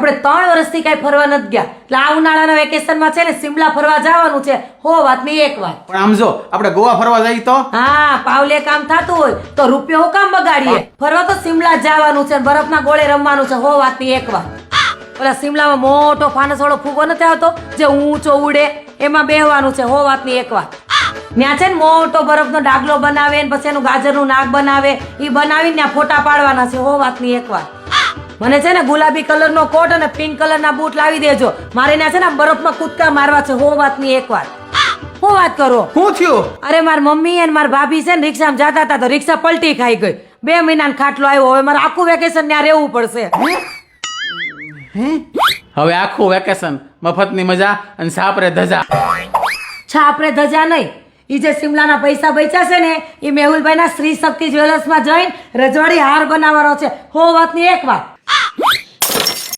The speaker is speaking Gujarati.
આપણે 3 વર્ષથી કઈ ફરવા નથી ગયા એટલે આ ઉનાળાના વેકેશનમાં છે ને શિમલા ફરવા જવાનું છે હો વાતની એક વાત પણ આમ જો આપણે ગોવા ફરવા જઈએ તો હા પાવલે કામ થતું હોય તો રૂપિયો હું કામ બગાડીએ ફરવા તો શિમલા જવાનું છે બરફના ગોળે રમવાનું છે હો વાતની એક વાત ઓલા શિમલામાં મોટો ફાનસ વાળો ફૂગો નથી આવતો જે ઊંચો ઉડે એમાં બેહવાનું છે હો વાતની એક વાત ત્યાં છે ને મોટો બરફનો ડાગલો બનાવે ને પછી એનું ગાજરનું નાક બનાવે એ બનાવીને ત્યાં ફોટા પાડવાના છે હો વાતની એક વાત મને છે ને ગુલાબી કલરનો કોટ અને પિંક કલરના બૂટ લાવી દેજો મારે ત્યાં છે ને બરફમાં કૂદકા મારવા છે હો વાતની એક વાત હું વાત કરો શું થયું અરે મારી મમ્મી અને મારી ભાભી છે ને રિક્ષામાં જતા હતા તો રિક્ષા પલટી ખાઈ ગઈ 2 મહિનાનો ખાટલો આવ્યો હવે મારે આખું વેકેશન ત્યાં રહેવું પડશે હવે આખું વેકેશન મફતની મજા અને સાપરે ધજા છાપરે ધજા નહીં ઈ જે શિમલાના પૈસા બચ્યા છે ને એ મેહુલભાઈના શ્રી શક્તિ જ્વેલર્સમાં જઈને રજવાડી હાર બનાવવાનો છે હો વાતની એક વાત